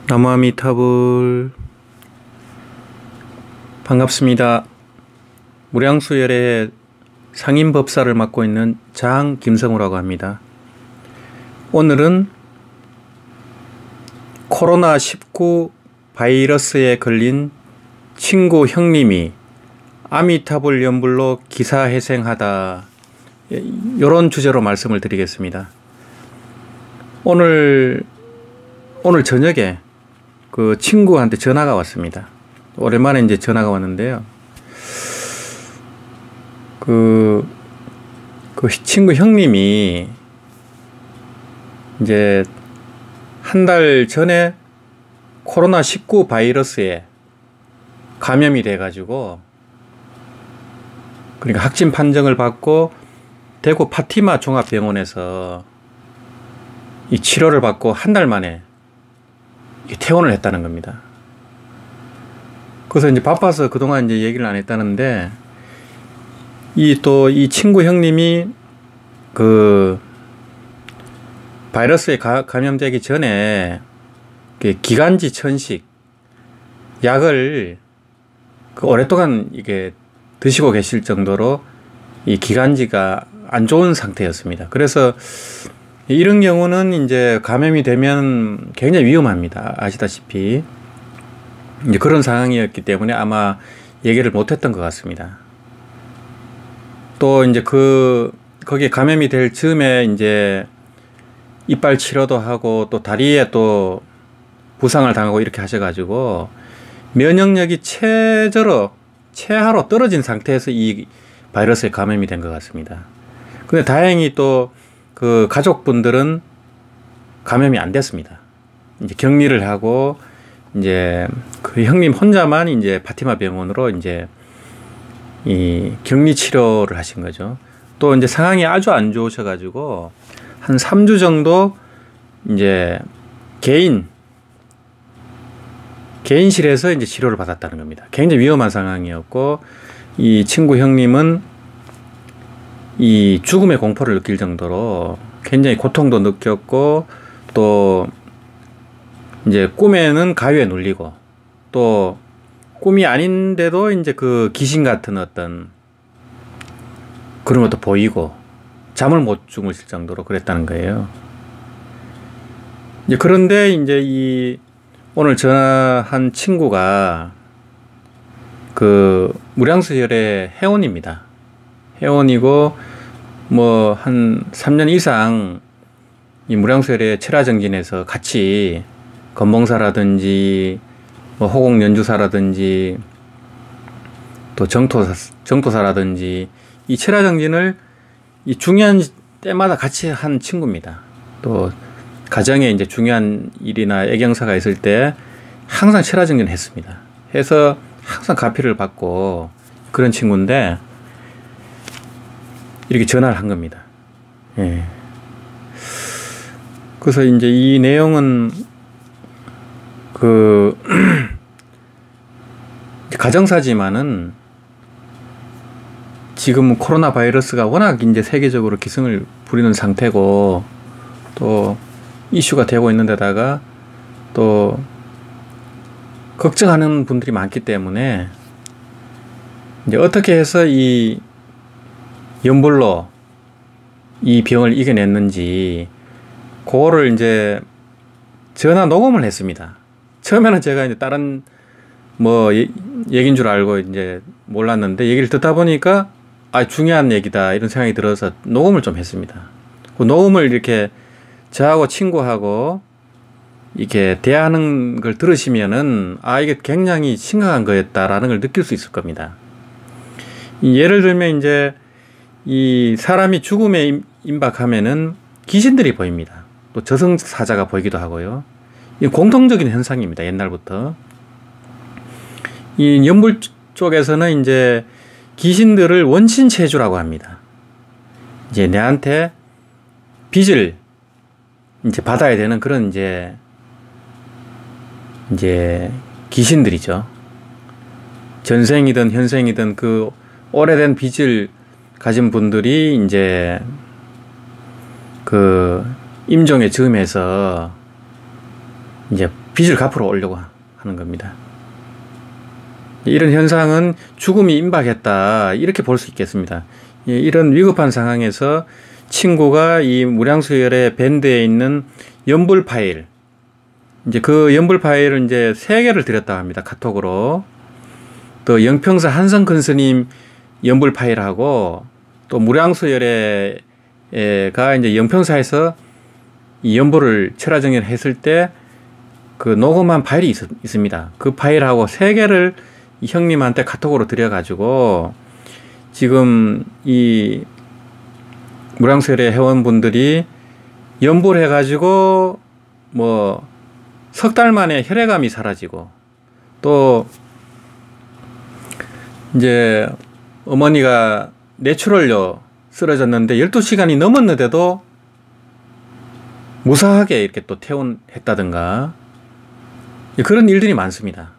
나무아미타불. 반갑습니다. 무량수열의 상임법사를 맡고 있는 장 김성우라고 합니다. 오늘은 코로나19 바이러스에 걸린 친구 형님이 아미타불 연불로 기사회생하다, 이런 주제로 말씀을 드리겠습니다. 오늘 저녁에 그 친구한테 전화가 왔습니다. 오랜만에 이제 전화가 왔는데요. 그 친구 형님이 이제 한 달 전에 코로나19 바이러스에 감염이 돼가지고, 그러니까 확진 판정을 받고 대구 파티마 종합병원에서 이 치료를 받고 한 달 만에 퇴원을 했다는 겁니다. 그래서 이제 바빠서 그동안 이제 얘기를 안 했다는데, 이 친구 형님이 그 바이러스에 감염되기 전에 기관지 천식 약을 오랫동안 이게 드시고 계실 정도로 이 기관지가 안 좋은 상태였습니다. 그래서 이런 경우는 이제 감염이 되면 굉장히 위험합니다. 아시다시피 이제 그런 상황이었기 때문에 아마 얘기를 못했던 것 같습니다. 또 이제 거기에 감염이 될 즈음에 이제 이빨 치료도 하고 또 다리에 또 부상을 당하고 이렇게 하셔가지고 면역력이 최하로 떨어진 상태에서 이 바이러스에 감염이 된 것 같습니다. 근데 다행히 또 그 가족분들은 감염이 안 됐습니다. 이제 격리를 하고 이제 그 형님 혼자만 이제 파티마 병원으로 이제 이 격리 치료를 하신 거죠. 또 이제 상황이 아주 안 좋으셔가지고 한 3주 정도 이제 개인실에서 이제 치료를 받았다는 겁니다. 굉장히 위험한 상황이었고, 이 친구 형님은 이 죽음의 공포를 느낄 정도로 굉장히 고통도 느꼈고, 또 이제 꿈에는 가위에 눌리고, 또 꿈이 아닌데도 이제 그 귀신 같은 어떤 그런 것도 보이고 잠을 못 주무실 정도로 그랬다는 거예요. 이제 그런데 이제 오늘 전화한 친구가 그 무량수열의 회원입니다. 회원이고 뭐 한 3년 이상 이 무량수열의 철야정진에서 같이 건봉사라든지 뭐 호공 연주사라든지 또 정토사라든지 이 철야정진을 이 중요한 때마다 같이 한 친구입니다. 또 가정에 이제 중요한 일이나 애경사가 있을 때 항상 철야정진을 했습니다. 해서 항상 가피를 받고 그런 친구인데 이렇게 전화를 한 겁니다. 예. 그래서 이제 이 내용은 가정사지만은 지금 코로나 바이러스가 워낙 이제 세계적으로 기승을 부리는 상태고 또 이슈가 되고 있는 데다가 또 걱정하는 분들이 많기 때문에 이제 어떻게 해서 이 연불로 이 병을 이겨냈는지 그거를 이제 전화 녹음을 했습니다. 처음에는 제가 이제 다른 뭐 얘기인 줄 알고 이제 몰랐는데 얘기를 듣다 보니까 중요한 얘기다 이런 생각이 들어서 녹음을 좀 했습니다. 그 녹음을 이렇게 저하고 친구하고 이렇게 대화하는 걸 들으시면은 이게 굉장히 심각한 거였다라는 걸 느낄 수 있을 겁니다. 예를 들면 이제 이 사람이 죽음에 임박하면은 귀신들이 보입니다. 또 저승사자가 보이기도 하고요. 이 공통적인 현상입니다. 옛날부터. 이 연불 쪽에서는 이제 귀신들을 원신체주라고 합니다. 이제 내한테 빚을 이제 받아야 되는 그런 이제 귀신들이죠. 전생이든 현생이든 그 오래된 빚을 가진 분들이 이제 그 임종의 즈음에서 이제 빚을 갚으러 오려고 하는 겁니다. 이런 현상은 죽음이 임박했다 이렇게 볼 수 있겠습니다. 이런 위급한 상황에서 친구가 이 무량수열의 밴드에 있는 연불 파일, 이제 그 연불 파일을 이제 3개를 드렸다고 합니다. 카톡으로. 또 영평사 한성큰 스님 연불 파일하고 또 무량수열애가 이제 영평사에서 이 연불을 철화정리를 했을 때 그 녹음한 파일이 있습니다. 그 파일하고 3개를 이 형님한테 카톡으로 드려가지고 지금 이 무량수열애 회원분들이 연불해가지고 뭐 석 달 만에 혈액암이 사라지고 또 이제 어머니가 뇌출혈로 쓰러졌는데 12시간이 넘었는데도 무사하게 이렇게 또 퇴원했다든가 그런 일들이 많습니다.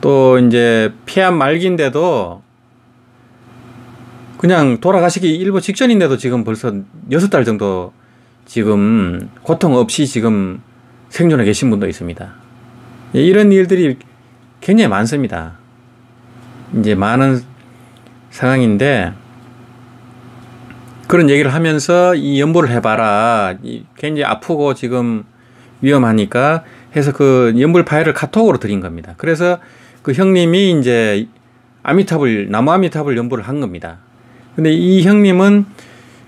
또 이제 폐암 말기인데도 그냥 돌아가시기 일보 직전인데도 지금 벌써 6달 정도 지금 고통 없이 지금 생존해 계신 분도 있습니다. 이런 일들이 굉장히 많습니다. 이제 많은 상황인데 그런 얘기를 하면서 이 연보를 해봐라. 굉장히 아프고 지금 위험하니까 해서 그 연불 파일을 카톡으로 드린 겁니다. 그래서 그 형님이 이제 나무 아미타불 연불을 한 겁니다. 근데 이 형님은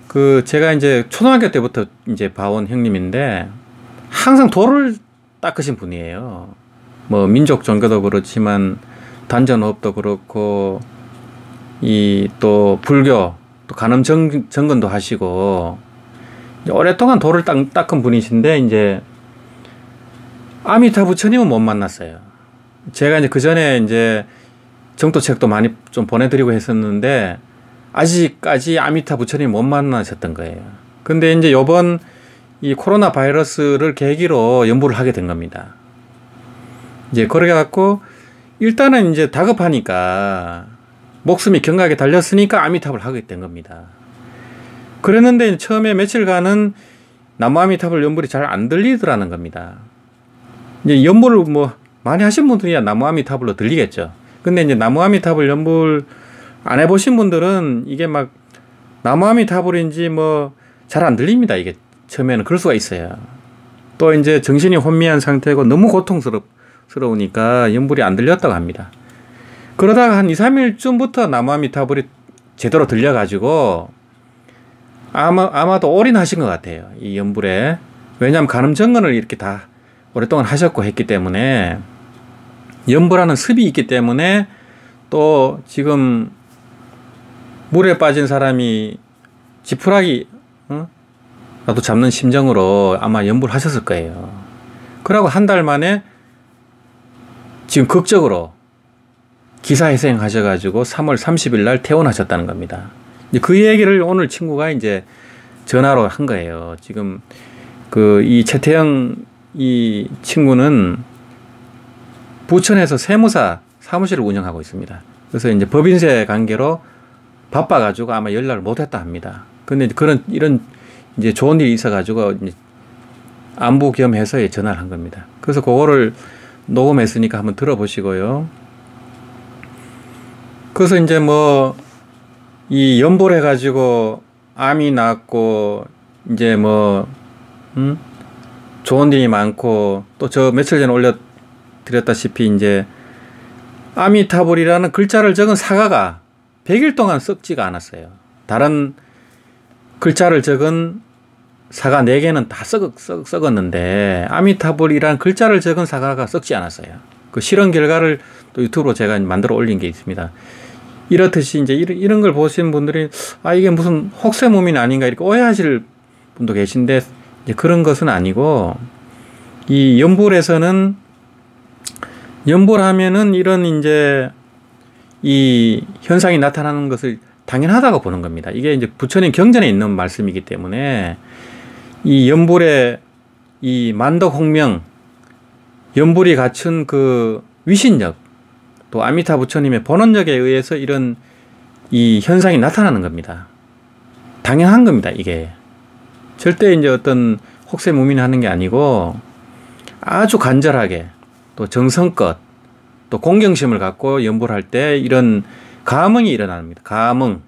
그 제가 이제 초등학교 때부터 이제 봐온 형님인데 항상 돌을 닦으신 분이에요. 뭐 민족 종교도 그렇지만 단전호흡도 그렇고 이 또 불교 또 간음 정근도 하시고 오랫동안 돌을 닦은 분이신데 이제 아미타 부처님은 못 만났어요. 제가 이제 그 전에 이제 정도책도 많이 좀 보내드리고 했었는데 아직까지 아미타 부처님 못 만나셨던 거예요. 근데 이제 요번 이 코로나 바이러스를 계기로 연부를 하게 된 겁니다. 이제 그래 갖고 일단은 이제 다급하니까 목숨이 경각에 달렸으니까 아미탑을 하게 된 겁니다. 그랬는데 처음에 며칠간은 나무 아미탑을 연불이 잘 안 들리더라는 겁니다. 이제 연불을 뭐 많이 하신 분들이야 나무 아미탑으로 들리겠죠. 근데 이제 나무 아미탑을 연불 안 해보신 분들은 이게 막 나무 아미탑을인지 뭐 잘 안 들립니다. 이게 처음에는 그럴 수가 있어요. 또 이제 정신이 혼미한 상태고 너무 고통스러우니까 연불이 안 들렸다고 합니다. 그러다가 한 2, 3일쯤부터 나무 아미타불이 제대로 들려가지고 아마도 올인하신 것 같아요. 이 연불에. 왜냐하면 간음정근을 이렇게 다 오랫동안 하셨고 했기 때문에 연불하는 습이 있기 때문에 또 지금 물에 빠진 사람이 지푸라기 나도 잡는 심정으로 아마 연불하셨을 거예요. 그러고 한 달 만에 지금 극적으로 기사회생 하셔가지고 3월 30일 날 퇴원하셨다는 겁니다. 그 얘기를 오늘 친구가 이제 전화로 한 거예요. 지금 이 최태영 이 친구는 부천에서 세무사 사무실을 운영하고 있습니다. 그래서 이제 법인세 관계로 바빠가지고 아마 연락을 못했다 합니다. 근데 이런 이제 좋은 일이 있어가지고 이제 안부 겸해서 전화를 한 겁니다. 그래서 그거를 녹음했으니까 한번 들어보시고요. 그래서 이제 뭐 이 연불 해가지고 암이 났고 이제 뭐 좋은 일이 많고 또 저 며칠 전에 올려드렸다시피 이제 아미타불이라는 글자를 적은 사과가 100일 동안 썩지가 않았어요. 다른 글자를 적은 사과 4개는 다 썩었는데 아미타불이라는 글자를 적은 사과가 썩지 않았어요. 그 실험 결과를 또 유튜브로 제가 만들어 올린 게 있습니다. 이렇듯이 이제 이런 걸 보시는 분들이 이게 무슨 혹세무민 아닌가 이렇게 오해하실 분도 계신데 이제 그런 것은 아니고 이 연불에서는 연불하면은 이런 이제 이 현상이 나타나는 것을 당연하다고 보는 겁니다. 이게 이제 부처님 경전에 있는 말씀이기 때문에 이 연불의 이 만덕홍명 연불이 갖춘 그 위신력 또 아미타 부처님의 본원력에 의해서 이런 이 현상이 나타나는 겁니다. 당연한 겁니다. 이게 절대 이제 어떤 혹세무민하는 게 아니고 아주 간절하게 또 정성껏 또 공경심을 갖고 연불을 할 때 이런 가몽이 일어납니다. 가몽.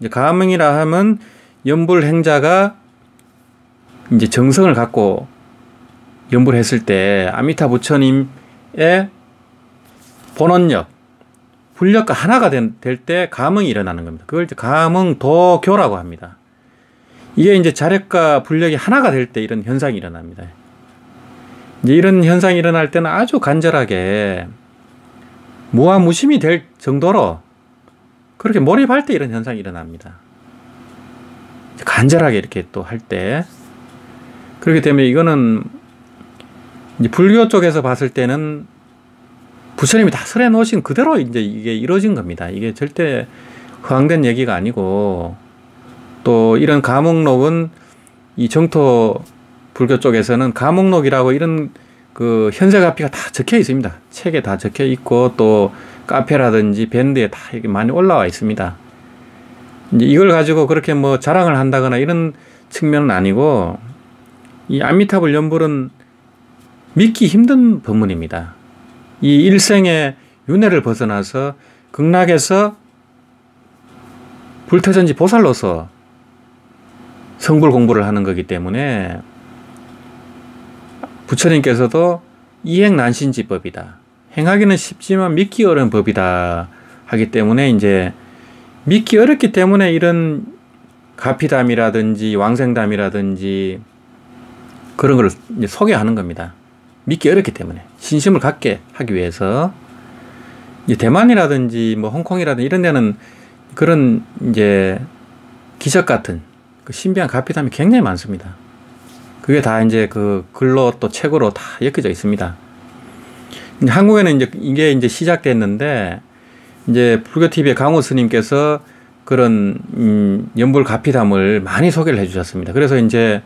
이제 가몽이라 하면 연불 행자가 이제 정성을 갖고 연불을 했을 때 아미타 부처님의 본원력, 불력과 하나가 될 때 가몽이 일어나는 겁니다. 그걸 이제 가몽도교라고 합니다. 이게 이제 자력과 불력이 하나가 될 때 이런 현상이 일어납니다. 이제 이런 현상이 일어날 때는 아주 간절하게 무아무심이 될 정도로 그렇게 몰입할 때 이런 현상이 일어납니다. 간절하게 이렇게 또 할 때. 그렇기 때문에 이거는 이제 불교 쪽에서 봤을 때는 부처님이 다 설해 놓으신 그대로 이제 이게 이루어진 겁니다. 이게 절대 허황된 얘기가 아니고, 또 이런 가목록은 이 정토 불교 쪽에서는 가목록이라고 이런 그 현세가피가 다 적혀 있습니다. 책에 다 적혀 있고 또 카페라든지 밴드에 다 이렇게 많이 올라와 있습니다. 이제 이걸 가지고 그렇게 뭐 자랑을 한다거나 이런 측면은 아니고, 이 아미타불 연불은 믿기 힘든 법문입니다. 이 일생의 윤회를 벗어나서 극락에서 불태전지 보살로서 성불 공부를 하는 거기 때문에 부처님께서도 이행난신지법이다, 행하기는 쉽지만 믿기 어려운 법이다 하기 때문에 이제 믿기 어렵기 때문에 이런 가피담이라든지 왕생담이라든지 그런 걸 이제 소개하는 겁니다. 믿기 어렵기 때문에 신심을 갖게 하기 위해서. 이제 대만이라든지 뭐 홍콩이라든지 이런 데는 그런 이제 기적 같은 그 신비한 가피담이 굉장히 많습니다. 그게 다 이제 그 글로 또 책으로 다 엮여져 있습니다. 이제 한국에는 이제 이게 이제 시작됐는데, 이제 불교TV의 강호 스님께서 그런 연불 가피담을 많이 소개를 해주셨습니다. 그래서 이제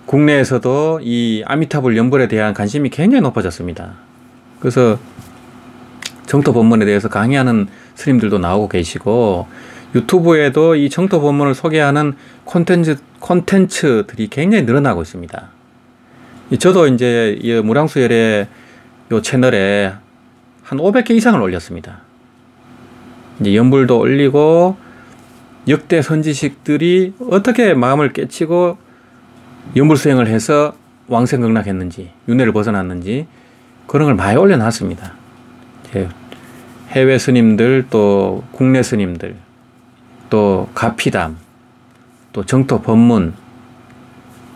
국내에서도 이 아미타불 연불에 대한 관심이 굉장히 높아졌습니다. 그래서 정토 법문에 대해서 강의하는 스님들도 나오고 계시고, 유튜브에도 이 정토 법문을 소개하는 콘텐츠들이 굉장히 늘어나고 있습니다. 저도 이제 이 무량수열의 요 채널에 한 500개 이상을 올렸습니다. 이제 연불도 올리고 역대 선지식들이 어떻게 마음을 깨치고 연불 수행을 해서 왕생극락했는지, 윤회를 벗어났는지 그런 걸 많이 올려놨습니다. 해외 스님들, 또 국내 스님들, 또 가피담, 또 정토 법문,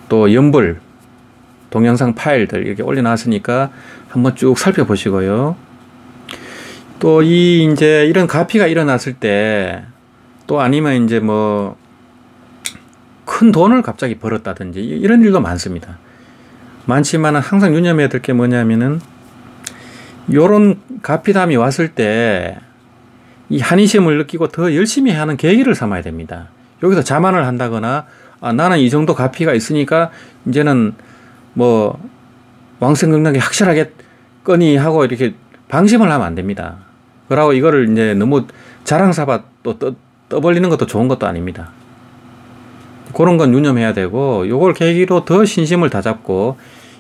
또 연불 동영상 파일들 이렇게 올려놨으니까 한번 쭉 살펴보시고요. 또 이제 이런 가피가 일어났을 때, 또 아니면 이제 뭐 큰 돈을 갑자기 벌었다든지 이런 일도 많습니다. 많지만 항상 유념해야 될 게 뭐냐면은, 요런 가피담이 왔을 때 이 한의심을 느끼고 더 열심히 하는 계기를 삼아야 됩니다. 여기서 자만을 한다거나, 나는 이 정도 가피가 있으니까 이제는 뭐 왕생극락이 확실하겠거니 하고 이렇게 방심을 하면 안 됩니다. 그러고 이거를 이제 너무 자랑삼아 또 떠벌리는 것도 좋은 것도 아닙니다. 그런 건 유념해야 되고, 요걸 계기로 더 신심을 다잡고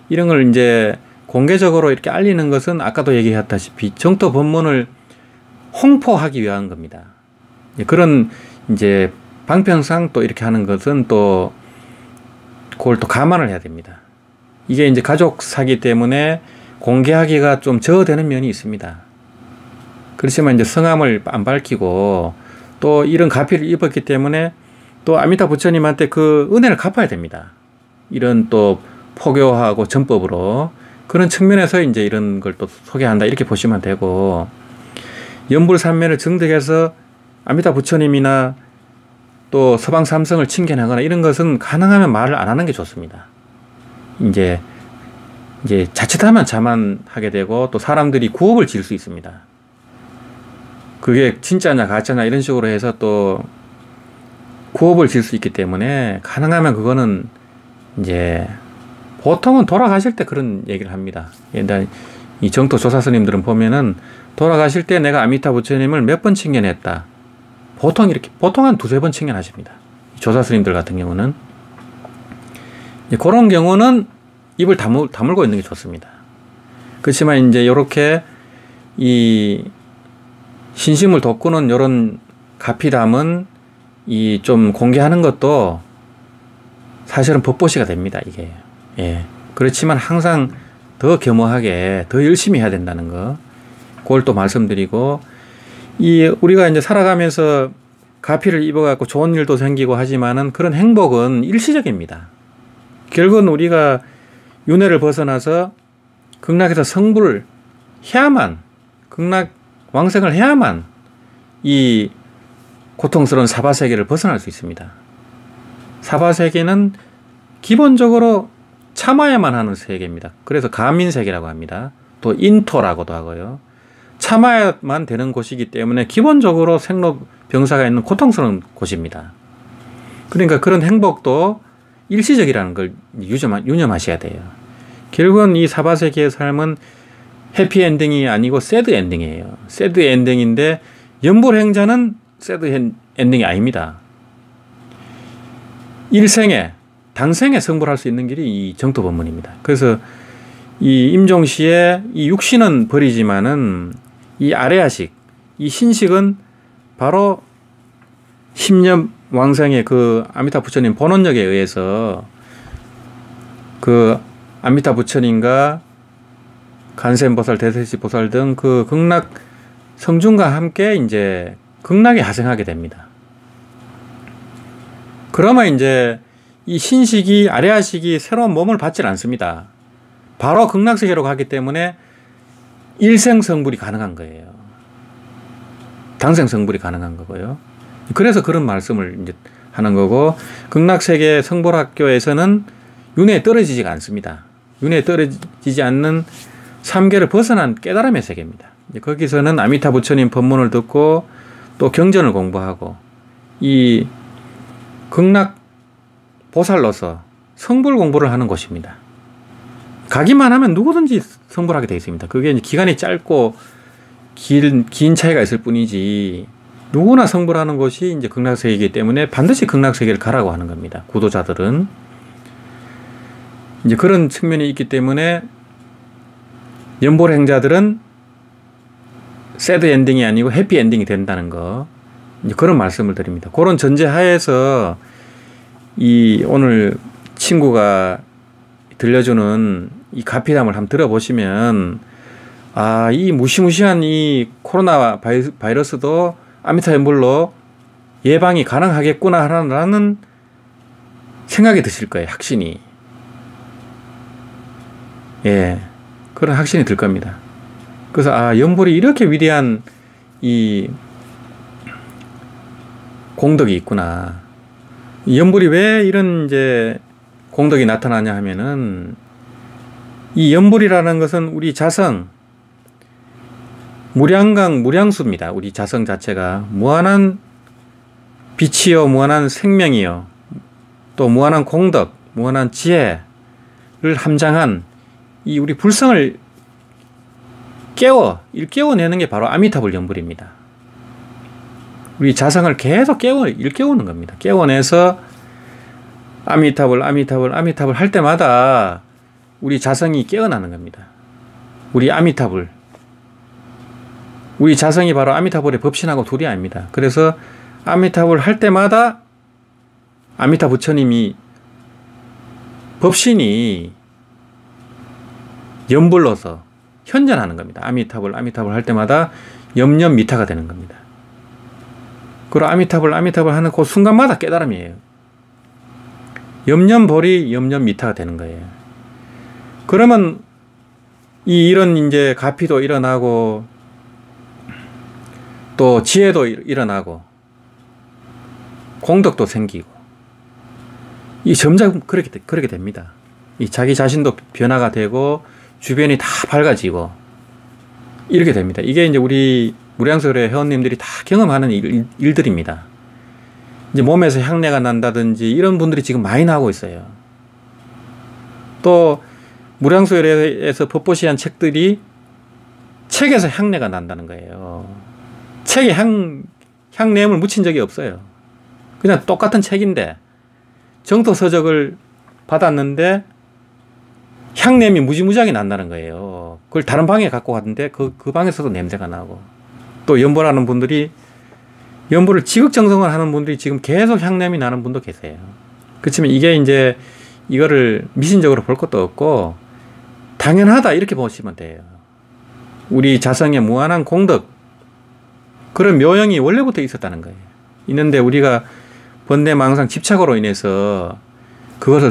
이런 걸 이제 공개적으로 이렇게 알리는 것은 아까도 얘기했다시피 정토 법문을 홍포하기 위한 겁니다. 그런 이제 방편상 또 이렇게 하는 것은 또 그걸 또 감안을 해야 됩니다. 이게 이제 가족사기 때문에 공개하기가 좀 저하되는 면이 있습니다. 그렇지만 이제 성함을 안 밝히고 또 이런 가피를 입었기 때문에 또 아미타 부처님한테 그 은혜를 갚아야 됩니다. 이런 또 포교하고 전법으로. 그런 측면에서 이제 이런 걸 또 소개한다 이렇게 보시면 되고, 연불산매를 증득해서 아미타 부처님이나 또 서방 삼성을 칭견하거나 이런 것은 가능하면 말을 안 하는 게 좋습니다. 이제 자칫하면 자만하게 되고 또 사람들이 구업을 지을 수 있습니다. 그게 진짜냐 가짜냐 이런 식으로 해서 또 구업을 지을 수 있기 때문에 가능하면 그거는 이제 보통은 돌아가실 때 그런 얘기를 합니다. 옛날 이 정토 조사 스님들은 보면은 돌아가실 때 내가 아미타 부처님을 몇 번 칭견했다. 보통 한 두세 번 칭견하십니다. 조사 스님들 같은 경우는. 그런 경우는 입을 다물고 있는 게 좋습니다. 그렇지만 이제 이렇게 이 신심을 돋구는 이런 가피담은 이 좀 공개하는 것도 사실은 법보시가 됩니다. 이게. 예. 그렇지만 항상 더 겸허하게 더 열심히 해야 된다는 거. 그걸 또 말씀드리고, 우리가 이제 살아가면서 가피를 입어갖고 좋은 일도 생기고 하지만은 그런 행복은 일시적입니다. 결국은 우리가 윤회를 벗어나서 극락에서 성불을 해야만, 극락 왕생을 해야만 이 고통스러운 사바세계를 벗어날 수 있습니다. 사바세계는 기본적으로 참아야만 하는 세계입니다. 그래서 가민세계라고 합니다. 또 인토라고도 하고요. 참아야만 되는 곳이기 때문에 기본적으로 생로병사가 있는 고통스러운 곳입니다. 그러니까 그런 행복도 일시적이라는 걸 유념하셔야 돼요. 결국은 이 사바세계의 삶은 해피엔딩이 아니고 새드엔딩이에요. 새드엔딩인데 연불행자는 새드엔딩이 아닙니다. 일생에 단생에 성불할 수 있는 길이 이 정토법문입니다. 그래서 이 임종시에 이 육신은 버리지만은 이 아레아식, 이 신식은 바로 10년 왕생의 그 아미타 부처님 본원력에 의해서 그 아미타 부처님과 간센보살, 대세시보살 등 그 극락 성중과 함께 이제 극락에 하생하게 됩니다. 그러면 이제 이 신식이, 아레아식이 새로운 몸을 받질 않습니다. 바로 극락세계로 가기 때문에 일생성불이 가능한 거예요. 당생성불이 가능한 거고요. 그래서 그런 말씀을 이제 하는 거고, 극락세계 성불학교에서는 윤회에 떨어지지가 않습니다. 윤회에 떨어지지 않는 3계를 벗어난 깨달음의 세계입니다. 거기서는 아미타 부처님 법문을 듣고 또 경전을 공부하고 이 극락 보살로서 성불 공부를 하는 곳입니다. 가기만 하면 누구든지 성불하게 되어 있습니다. 그게 이제 기간이 짧고 긴 차이가 있을 뿐이지 누구나 성불하는 곳이 이제 극락세계이기 때문에 반드시 극락세계를 가라고 하는 겁니다. 구도자들은. 이제 그런 측면이 있기 때문에 연불행자들은 새드 엔딩이 아니고 해피 엔딩이 된다는 거. 이제 그런 말씀을 드립니다. 그런 전제 하에서 오늘 친구가 들려주는 이 가피담을 한번 들어보시면, 아, 이 무시무시한 이 코로나 바이러스도 아미타 연불로 예방이 가능하겠구나라는 생각이 드실 거예요. 확신이. 예. 그런 확신이 들 겁니다. 그래서, 아, 연불이 이렇게 위대한 이 공덕이 있구나. 이 연불이 왜 이런 이제 공덕이 나타나냐 하면은, 이 연불이라는 것은 우리 자성, 무량강, 무량수입니다. 우리 자성 자체가 무한한 빛이요, 무한한 생명이요, 또 무한한 공덕, 무한한 지혜를 함장한 이 우리 불성을 일깨워내는 게 바로 아미타불 연불입니다. 우리 자성을 계속 일깨우는 겁니다. 깨워내서 아미타불 할 때마다 우리 자성이 깨어나는 겁니다. 우리 아미타불. 우리 자성이 바로 아미타불의 법신하고 둘이 아닙니다. 그래서 아미타불 할 때마다 아미타 부처님이 법신이 연불로서 현전하는 겁니다. 아미타불 할 때마다 염염미타가 되는 겁니다. 그리고 아미타불 하는 그 순간마다 깨달음이에요. 염염볼이 염염미타가 되는 거예요. 그러면 이런 이제 가피도 일어나고 또 지혜도 일어나고 공덕도 생기고 이 점점 그렇게 됩니다. 이 자기 자신도 변화가 되고 주변이 다 밝아지고 이렇게 됩니다. 이게 이제 우리 무량설의 회원님들이 다 경험하는 일들입니다. 이제 몸에서 향내가 난다든지 이런 분들이 지금 많이 나오고 있어요. 또 무량설에서 법보시한 책들이 책에서 향내가 난다는 거예요. 책에 향내음을 묻힌 적이 없어요. 그냥 똑같은 책인데 정토 서적을 받았는데 향냄이 무지무지하게 난다는 거예요. 그걸 다른 방에 갖고 갔는데 그 방에서도 냄새가 나고 또 연보라는 분들이 연보를 지극정성을 하는 분들이 지금 계속 향냄이 나는 분도 계세요. 그렇지만 이게 이제 이거를 미신적으로 볼 것도 없고 당연하다 이렇게 보시면 돼요. 우리 자성의 무한한 공덕 그런 묘형이 원래부터 있었다는 거예요. 있는데 우리가 번뇌망상 집착으로 인해서 그것을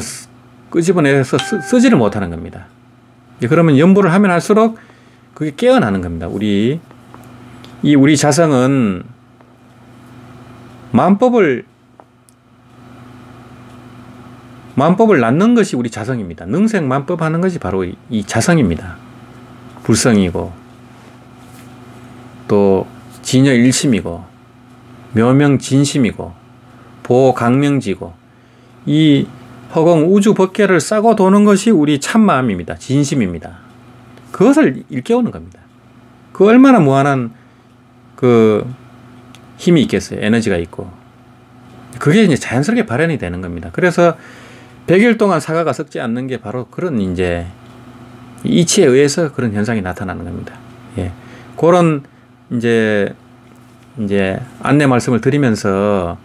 끄집어내서 쓰지를 못하는 겁니다. 그러면 연보를 하면 할수록 그게 깨어나는 겁니다. 우리 자성은 만법을 낳는 것이 우리 자성입니다. 능생만법 하는 것이 바로 이 자성입니다. 불성이고 또 진여일심이고 묘명진심이고 보강명지고 이 허공 우주 법계를 싸고 도는 것이 우리 참마음입니다. 진심입니다. 그것을 일깨우는 겁니다. 그 얼마나 무한한 그 힘이 있겠어요. 에너지가 있고. 그게 이제 자연스럽게 발현이 되는 겁니다. 그래서 100일 동안 사과가 썩지 않는 게 바로 그런 이제 이치에 의해서 그런 현상이 나타나는 겁니다. 예. 그런 이제 안내 말씀을 드리면서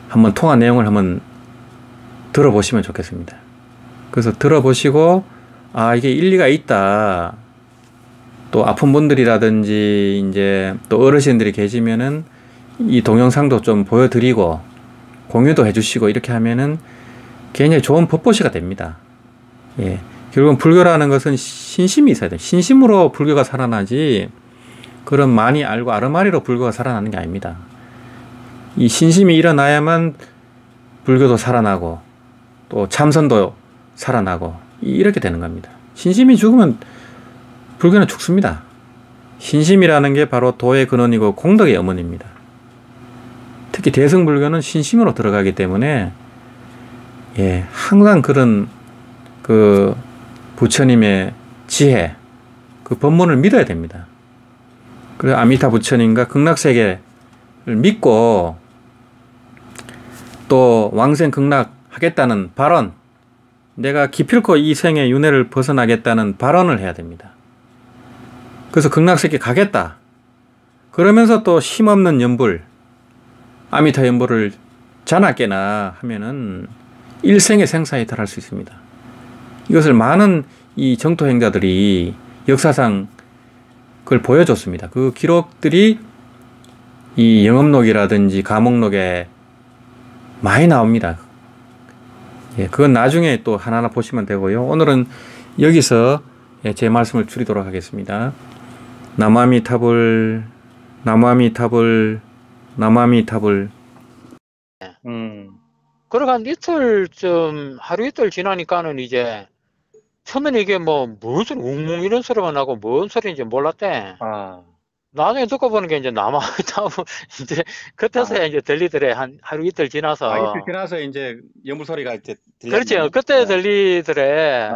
한번 통화 내용을 한번 들어보시면 좋겠습니다. 그래서 들어보시고 아 이게 일리가 있다. 또 아픈 분들이라든지 이제 또 어르신들이 계시면은 이 동영상도 좀 보여드리고 공유도 해주시고 이렇게 하면은 굉장히 좋은 법보시가 됩니다. 예. 결국은 불교라는 것은 신심이 있어야 돼요. 신심으로 불교가 살아나지 그런 많이 알고 아르마리로 불교가 살아나는 게 아닙니다. 이 신심이 일어나야만 불교도 살아나고 또 참선도 살아나고 이렇게 되는 겁니다. 신심이 죽으면 불교는 죽습니다. 신심이라는 게 바로 도의 근원이고 공덕의 어머니입니다. 특히 대승불교는 신심으로 들어가기 때문에 예, 항상 그런 그 부처님의 지혜, 그 법문을 믿어야 됩니다. 그래서 아미타 부처님과 극락세계를 믿고 또 왕생 극락하겠다는 발언, 내가 기필코 이 생의 윤회를 벗어나겠다는 발언을 해야 됩니다. 그래서 극락세계 가겠다. 그러면서 또 힘없는 연불, 아미타 연불을 자나깨나 하면은 일생의 생사에 달할 수 있습니다. 이것을 많은 이 정토행자들이 역사상 그걸 보여줬습니다. 그 기록들이 이 영업록이라든지 가목록에 많이 나옵니다. 예, 그건 나중에 또 하나하나 보시면 되고요. 오늘은 여기서 제 말씀을 줄이도록 하겠습니다. 나무아미타불, 나무아미타불, 나무아미타불. 그러고 한 하루 이틀 지나니까는 이제 처음에는 이게 뭔 소리, 웅웅 이런 소리만 나고 뭔 소리인지 몰랐대. 나중에 듣고 보는 게 이제 나무아미타불 이제 그때서야 이제 들리더래. 하루 이틀 지나서. 이틀 지나서 이제 연불 소리가 이제 그렇지. 들렸네. 그때 들리더래.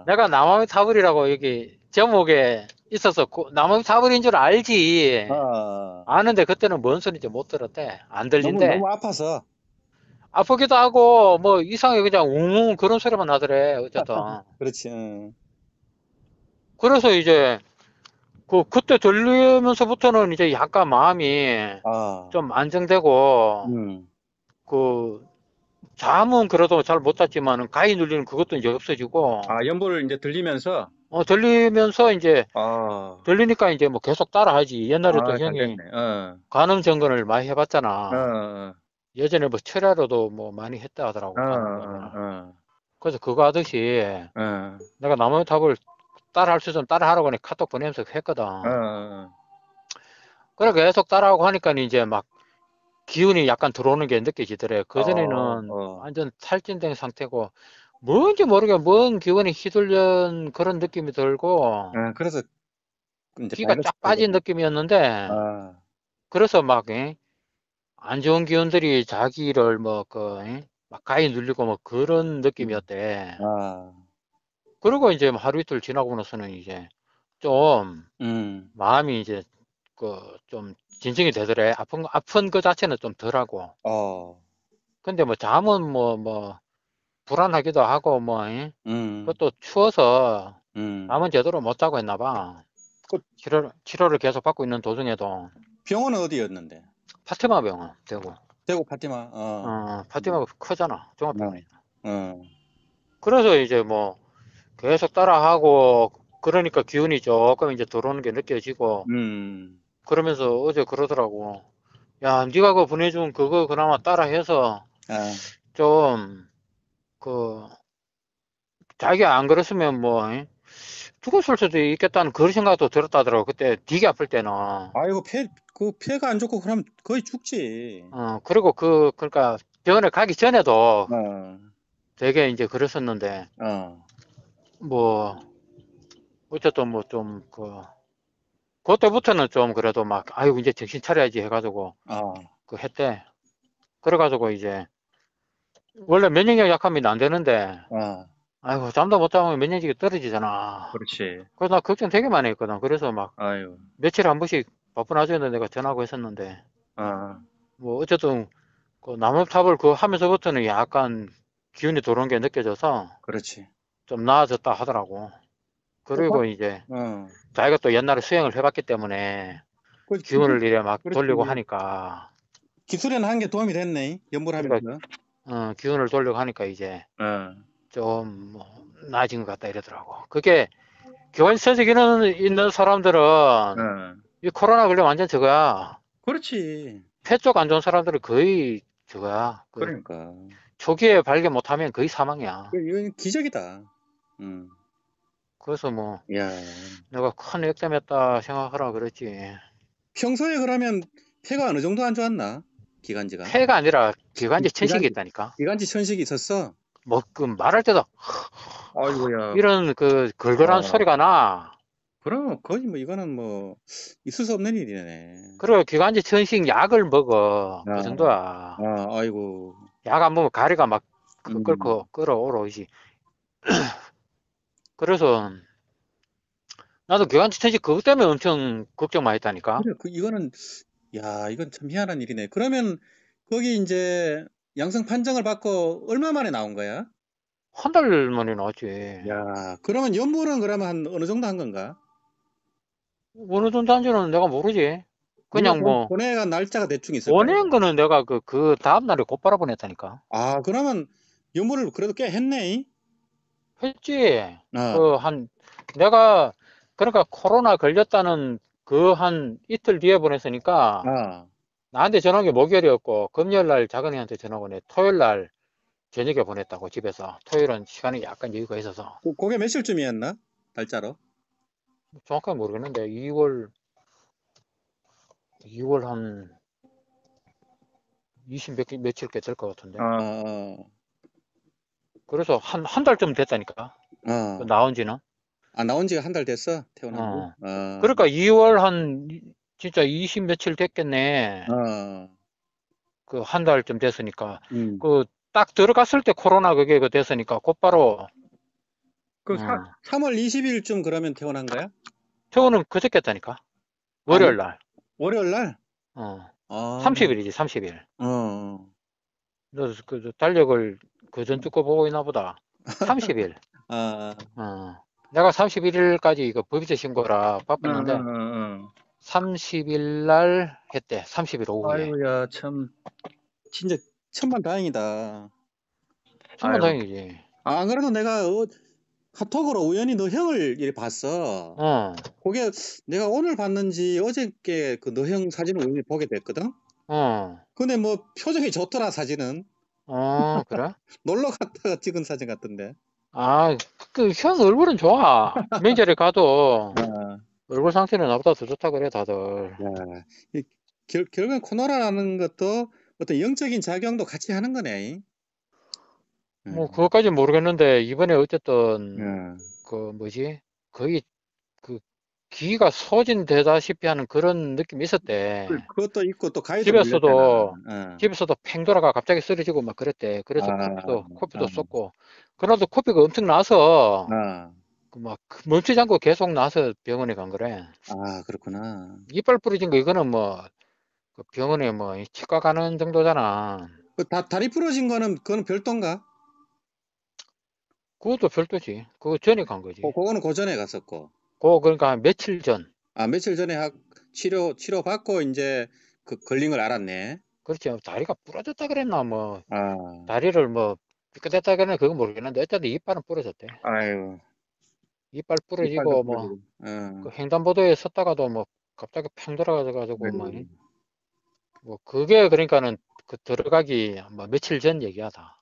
내가 나무아미타불이라고 여기 제목에 있어서 나무아미타불인 줄 알지. 아는데 그때는 뭔 소리인지 못 들었대. 안 들린대. 너무 아파서. 아프기도 하고 뭐 이상하게 그냥 웅웅 그런 소리만 나더래. 어쨌든. 그렇지. 그래서 이제 그때 들리면서부터는 이제 약간 마음이 좀 안정되고 잠은 그래도 잘 못 잤지만은 가위 눌리는 그것도 이제 없어지고. 연불을 이제 들리면서. 들리면서 이제 들리니까 이제 뭐 계속 따라하지. 옛날에 또 형이 간음 정근을 많이 해봤잖아. 예전에 뭐 철야로도 뭐 많이 했다 하더라고. 그래서 그거 하듯이 내가 나무아미타불 따라할 수 있으면 따라하라고 카톡 보내면서 했거든. 그래 계속 따라하고 하니까 이제 막 기운이 약간 들어오는 게 느껴지더래. 그전에는 완전 탈진된 상태고 뭔지 모르게 뭔 기운이 휘둘린 그런 느낌이 들고 그래서 기가 쫙 빠진 느낌이었는데 그래서 막 안 좋은 기운들이 자기를 막 가위 눌리고 뭐 그런 느낌이었대. 그리고 이제 하루 이틀 지나고 나서는 이제 좀 마음이 이제 좀 진정이 되더래. 아픈 그 자체는 좀 덜하고. 근데 뭐 잠은 불안하기도 하고, 뭐, 그것도 추워서, 잠은 제대로 못 자고 했나 봐. 그 치료를 계속 받고 있는 도중에도. 병원은 어디였는데? 파티마 병원, 대구. 대구 파티마. 어. 파티마가 크잖아, 종합병원이. 어. 그래서 이제 뭐, 계속 따라하고, 그러니까 기운이 조금 이제 들어오는 게 느껴지고, 그러면서 어제 그러더라고. 야, 네가 그 보내준 그거 그나마 따라해서, 좀, 그, 자기가 안 그랬으면 뭐, 죽었을 수도 있겠다는 그런 생각도 들었다더라고. 그때 되게 아플 때는. 아이고, 폐가 안 좋고 그러면 거의 죽지. 그리고 그러니까 병원에 가기 전에도 되게 이제 그랬었는데, 뭐, 어쨌든 뭐 좀, 그때부터는 좀 그래도 막, 아이고, 이제 정신 차려야지 해가지고, 했대. 그래가지고 이제, 원래 면역력 약하면 안 되는데, 아이고, 잠도 못 자면 면역력이 떨어지잖아. 그렇지. 그래서 나 걱정 되게 많이 했거든. 그래서 막, 아유. 며칠에 한 번씩 바쁜 와중에 내가 전화하고 했었는데, 뭐, 어쨌든, 나무탑을 하면서부터는 약간 기운이 들어오는 게 느껴져서, 그렇지. 좀 나아졌다 하더라고. 그리고 이제, 자기가 또 옛날에 수행을 해봤기 때문에, 기운을 이래 막 돌리고 하니까, 기술에는 한 게 도움이 됐네. 연불하면서. 그러니까, 기운을 돌리고 하니까 이제, 좀, 뭐, 나아진 것 같다 이러더라고. 그게, 교환세적 있는 사람들은, 이 코로나 걸리면 완전 저거야. 그렇지. 폐 쪽 안 좋은 사람들은 거의 저거야. 그러니까. 초기에 발견 못하면 거의 사망이야. 이건 기적이다. 그래서 뭐, 야. 내가 큰 역점했다 생각하라 그랬지. 평소에 그러면 폐가 어느 정도 안 좋았나? 기관지가? 폐가 아니라 기관지 천식이 있다니까. 기관지 천식이 있었어? 뭐, 말할 때도, 아이고야. 이런 걸걸한 소리가 나. 그럼 거의 뭐 이거는 뭐 있을 수 없는 일이네. 그리고 기관지 천식 약을 먹어. 그 정도야. 아이고. 약 안 먹으면 가래가 막 끓어오르지. 그래서, 나도 기관지 천식 그것 때문에 엄청 걱정 많이 했다니까. 그래, 이거는, 야, 이건 참 희한한 일이네. 그러면 거기 이제 양성 판정을 받고 얼마 만에 나온 거야? 한 달 만에 나왔지. 야, 그러면 연부는 그러면 한 어느 정도 한 건가? 어느 정도 한지는 내가 모르지. 네가 그냥 뭐, 보내간 날짜가 대충 있을 거야. 보낸 거는 내가 그 다음날에 곧바로 보냈다니까. 그러면 연부를 그래도 꽤 했네. 했지. 내가, 그러니까 코로나 걸렸다는 한 이틀 뒤에 보냈으니까, 나한테 전화 온 게 목요일이었고, 금요일 날 작은이한테 전화 오네. 토요일 날 저녁에 보냈다고, 집에서. 토요일은 시간이 약간 여유가 있어서. 그게 며칠쯤이었나? 날짜로? 정확하게 모르겠는데, 2월 한 며칠 꽤 될 것 같은데. 그래서 한 달쯤 됐다니까. 나온 지는. 나온 지가 한 달 됐어? 태어난 지? 그러니까 2월 진짜 20 며칠 됐겠네. 한 달쯤 됐으니까. 딱 들어갔을 때 코로나 그게 됐으니까 곧바로. 3월 20일쯤 그러면 태어난 거야? 퇴원은 그저께 했다니까. 월요일 날. 월요일 날? 30일이지, 30일. 너 달력을 그전 주 거 보고 있나 보다. 30일. 내가 31일까지 이거 법인세 신고라 바빴는데, 30일 날 했대. 30일 오후에. 아이고야, 참, 진짜 천만다행이다. 천만다행이지. 안 그래도 내가 카톡으로 우연히 너 형을 이렇게 봤어. 그게 내가 오늘 봤는지 어저께 그 너 형 사진을 우연히 보게 됐거든. 근데 뭐 표정이 좋더라, 사진은. 그래? 놀러 갔다가 찍은 사진 같던데. 형 얼굴은 좋아. 명절에 가도 얼굴 상태는 나보다 더 좋다 그래, 다들. 결국엔 코로나라는 것도 어떤 영적인 작용도 같이 하는 거네. 뭐, 그것까지는 모르겠는데, 이번에 어쨌든, 거의, 기가 소진되다시피 하는 그런 느낌이 있었대. 그것도 있고, 또 가위도 집에서도 팽 돌아가 갑자기 쓰러지고 막 그랬대. 그래서 코피도 쏟고. 그날도 코피가 엄청 나서, 막, 멈추지 않고 계속 나서 병원에 간 거래. 그렇구나. 이빨 부러진 거, 이거는 뭐, 병원에 뭐, 치과 가는 정도잖아. 다리 부러진 거는, 그거는 별도인가? 그것도 별도지. 그거 전에 간 거지. 그거는 그 전에 갔었고. 그러니까 한 며칠 전. 며칠 전에 치료 받고 이제 걸린 걸 알았네. 그렇지. 다리가 부러졌다 그랬나, 뭐. 아, 다리를 뭐, 삐끗했다 그랬나, 그건 모르겠는데, 어쨌든 이빨은 부러졌대. 아유, 이빨 이빨도 부러지고, 뭐, 부러지고. 그 횡단보도에 섰다가도 뭐, 갑자기 팽 들어가가지고, 뭐, 아이고. 뭐, 그게 그러니까는, 그 들어가기, 뭐, 며칠 전 얘기하다.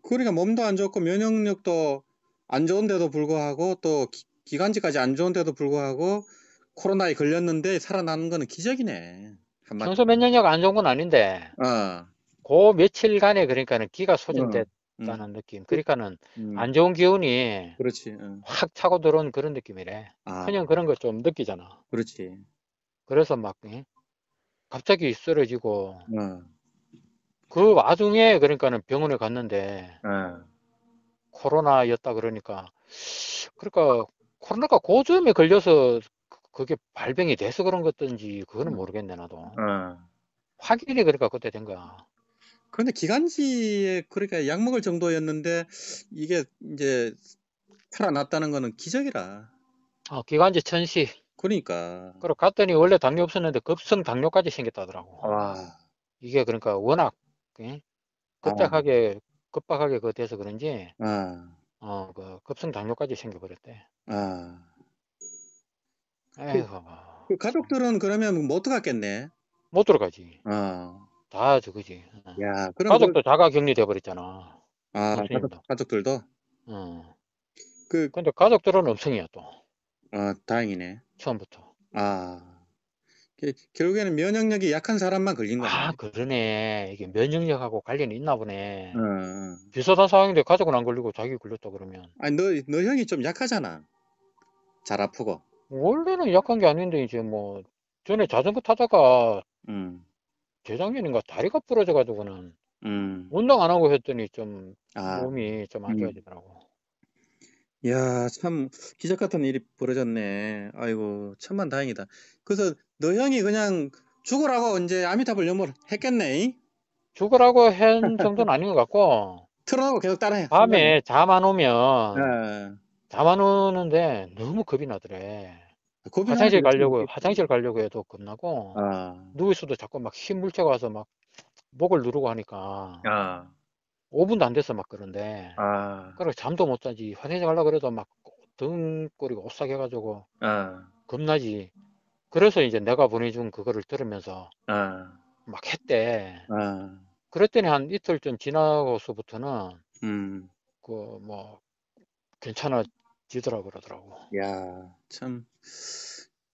그러니까 몸도 안 좋고 면역력도 안 좋은데도 불구하고 또 기관지까지 안 좋은데도 불구하고 코로나에 걸렸는데 살아나는 거는 기적이네. 한마디로. 평소 면역력 안 좋은 건 아닌데, 어, 그 며칠간에 그러니까는 기가 어, 음, 소진됐다는 느낌. 그, 그러니까는 음, 안 좋은 기운이 그렇지. 어. 확 차고 들어온 그런 느낌이래. 아, 그냥 그런 걸 좀 느끼잖아. 그렇지. 그래서 막, 갑자기 쓰러지고, 어, 그 와중에 그러니까는 병원에 갔는데, 어. 코로나였다 그러니까 코로나가 고점에 걸려서 그게 발병이 돼서 그런 것든지 그거는 모르겠네 나도. 어. 확인이 그러니까 그때 된 거야. 그런데 기관지에 그러니까 약 먹을 정도였는데 이게 이제 살아났다는 거는 기적이라. 기관지 천식. 그러니까. 그리고 갔더니 원래 당뇨 없었는데 급성 당뇨까지 생겼다더라고. 와, 이게 그러니까 워낙 예? 아, 급박하게 그 돼서 그런지 아, 그 급성 당뇨까지 생겨버렸대. 아. 그, 에이구 그 참 가족들은 그러면 못 들어갔겠네. 못 들어가지. 어. 다 저거지. 야, 그럼 가족도 자가격리 돼버렸잖아. 형수님도. 가족들도 어. 그, 근데 가족들은 음성이야 또 다행이네. 처음부터. 아, 결국에는 면역력이 약한 사람만 걸린 거네. 그러네. 이게 면역력하고 관련이 있나 어, 보네. 어. 비슷한 상황인데 가족은 안 걸리고 자기 걸렸다 그러면. 아니, 너 형이 좀 약하잖아. 잘 아프고. 원래는 약한 게 아닌데 이제 뭐 전에 자전거 타다가 음, 재작년인가 다리가 부러져가지고는 음, 운동 안 하고 했더니 좀 아, 몸이 좀 안 음. 좋아지더라고. 야, 참, 기적 같은 일이 벌어졌네. 아이고, 천만 다행이다. 그래서 너 형이 그냥 죽으라고 이제 아미타불 염을 했겠네. 죽으라고 한 정도는 아닌 것 같고 틀어놓고 계속 따라 한 거네. 밤에 어, 잠 안 오는데 너무 겁이 나더래. 겁이 나는 여친이 있겠지. 화장실 가려고 해도 겁나고 아, 누워 있어도 자꾸 막 힘물체가 와서 막 목을 누르고 하니까 아, 5분도 안 돼서 막 그런데 아, 그래 잠도 못 자지. 화장실 가려고 그래도 막 등골이 오싹해가지고 아, 겁나지. 그래서 이제 내가 보내준 그거를 들으면서 아, 막 했대. 아, 그랬더니 한 이틀 좀 지나고서부터는 음, 그 뭐 괜찮아지더라 그러더라고. 야, 참.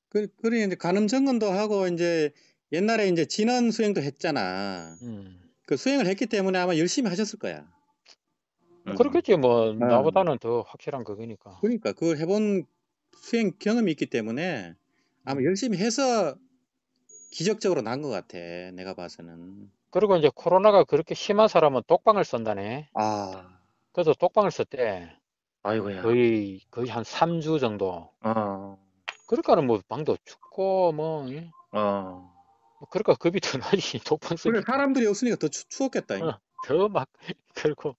그래, 이제 간음 정근도 하고, 이제, 옛날에 이제 진원 수행도 했잖아. 음. 그 수행을 했기 때문에 아마 열심히 하셨을 거야. 뭐 그렇겠지 뭐 어. 나보다는 더 확실한 그거니까. 그러니까 그걸 해본 수행 경험이 있기 때문에 아마 음. 열심히 해서 기적적으로 난 것 같아. 내가 봐서는. 그리고 이제 코로나가 그렇게 심한 사람은 독방을 쓴다네. 아, 그래서 독방을 썼대. 아이고야. 거의 한 3주 정도. 어, 그러니까는 뭐 방도 춥고 뭐, 어. 그러니까 겁이 더 나지. 독방 그래, 쓰니까. 사람들이 없으니까 더 추웠겠다. 더 막, 그렇고.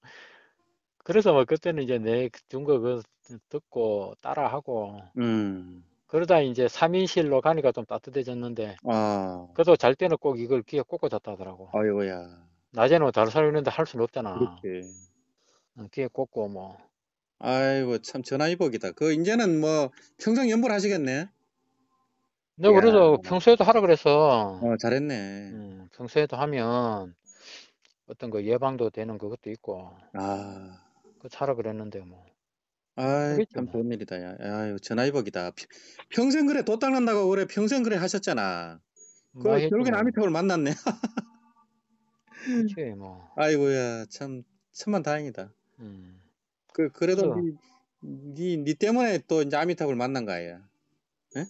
그래서 뭐 그때는 이제 내 준 거 그 듣고 따라하고. 음, 그러다 이제 3인실로 가니까 좀 따뜻해졌는데. 아, 그래도 잘 때는 꼭 이걸 귀에 꽂고 잤다 하더라고. 아이고야. 낮에는 뭐 다른 사람 있는데 할 수는 없잖아. 그렇지. 귀에 꽂고 뭐. 아이고, 참 전화위복이다. 이제는 뭐 평생 연불하시겠네. 내가 야, 그래서 평소에도 하라 그래서, 잘했네. 평소에도 하면 어떤 거 예방도 되는 그것도 있고, 아, 그거 하라 그랬는데 뭐. 아이, 하겠지 참 뭐. 좋은 일이다. 야, 아유, 전화위복이다. 평생 그래, 도 닦는다고 그래, 평생 그래 하셨잖아. 많이 했지 결국엔 뭐. 아미타불 만났네. 그치 뭐. 아이고야, 참, 천만 다행이다. 음. 그래도 그래서, 니 때문에 또 이제 아미타불 만난 거 아니야. 예?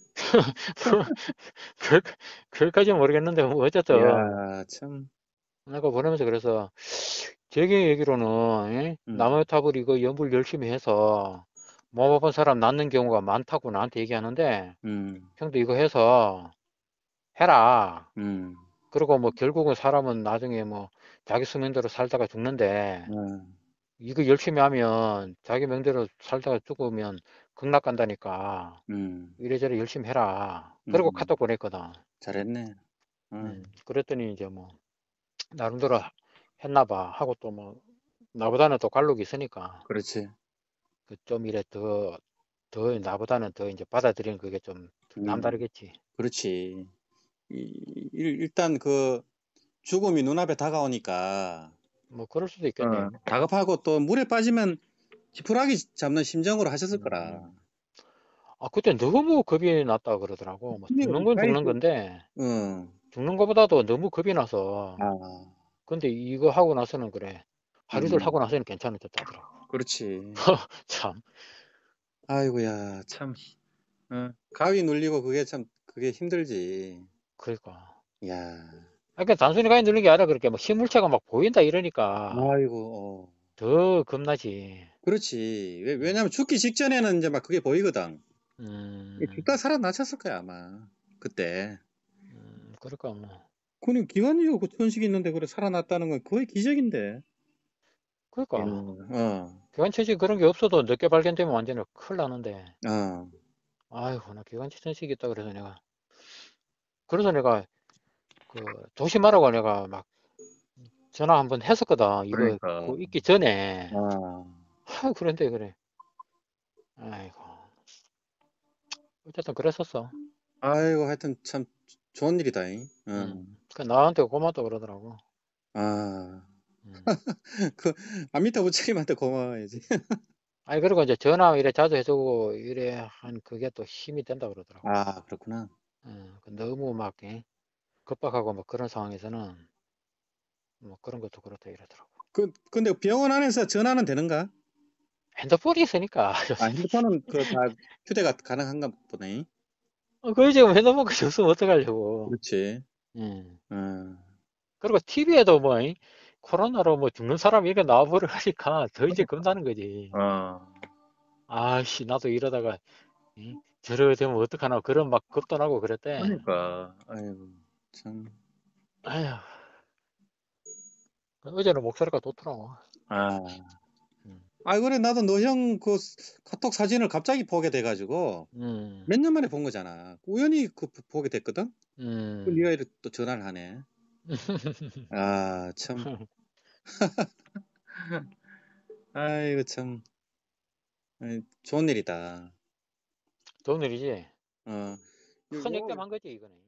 그, 그까지는 모르겠는데, 뭐, 어쨌든, 야, 참, 내가 보내면서 그래서, 제게 얘기로는, 음, 나무탑을 이거 연불 열심히 해서, 몸 아픈 사람 낫는 경우가 많다고 나한테 얘기하는데, 음, 형도 이거 해서 해라. 음, 그리고 뭐, 결국은 사람은 나중에 뭐, 자기 수면대로 살다가 죽는데, 음. 이거 열심히 하면 자기 명대로 살다가 죽으면 극락 간다니까. 이래저래 열심히 해라. 그리고 카톡 보냈거든. 잘했네. 그랬더니 이제 뭐 나름대로 했나 봐 하고 또 뭐 나보다는 또 관록이 있으니까. 그렇지. 좀 이래 더 나보다는 더 이제 받아들이는 그게 좀 남다르겠지. 그렇지. 일단 그 죽음이 눈앞에 다가오니까 뭐 그럴 수도 있겠네. 다급하고 또 물에 빠지면 지푸라기 잡는 심정으로 하셨을 거라. 아, 그때 너무 겁이 났다 그러더라고. 뭐 죽는 건 죽는 건데, 죽는 것보다도 너무 겁이 나서. 근데 이거 하고 나서는 그래. 하루 이틀 하고 나서는 괜찮아졌다더라고. 그렇지. 참. 아이고야, 참. 가위 눌리고 그게 힘들지. 그러니까. 야. 그러니까 단순히 가위 누르는 게 아니라 그렇게 막 힘물체가 막 보인다 이러니까. 아이고. 더 겁나지. 그렇지. 왜냐면 죽기 직전에는 이제 막 그게 보이거든. 죽다 살아나셨을 거야, 아마. 그때. 그러니까 뭐. 그니 기관지가 그 천식이 있는데 그래 살아났다는 건 거의 기적인데. 그러니까. 기관천식 그런 게 없어도 늦게 발견되면 완전히 큰일 나는데. 아이고, 나 기관천식이 있다 그래서 내가 그 조심하라고 내가 막 전화 한번 했었거든. 이거 그러니까. 그거 있기 전에. 그런데 그래. 아이고. 어쨌든 그랬었어. 아이고 하여튼 참 좋은 일이다. 그 나한테 고맙다 그러더라고. 그 아미타 부처님한테 고마워야지. 아니 그리고 이제 전화 이래 자주 해주고 이래 한 그게 또 힘이 된다 그러더라고. 그렇구나. 너무 막 급박하고 뭐 그런 상황에서는 뭐 그런 것도 그렇다 이러더라고. 근데 병원 안에서 전화는 되는가? 핸드폰이 있으니까. 핸드폰은 그 다 휴대가 가능한가 보네. 그게 지금 핸드폰 그 없으면 어떡하려고. 그렇지. 그리고 TV에도 뭐 코로나로 뭐 죽는 사람 이렇게 나와버려 하니까 더 이제 겁나는 거지. 아씨 나도 이러다가 저래 되면 어떡하나 그런 막 겁도 나고 그랬대. 그러니까 아이고 참. 아휴. 어제는 목소리가 좋더라고. 그래 나도 너 형 그 카톡 사진을 갑자기 보게 돼가지고 몇 년 만에 본 거잖아. 우연히 보게 됐거든. 네가 이렇게 또 전화를 하네. 참. 아이고 참. 좋은 일이다. 좋은 일이지. 큰 이거 액땜한 거지 이거는.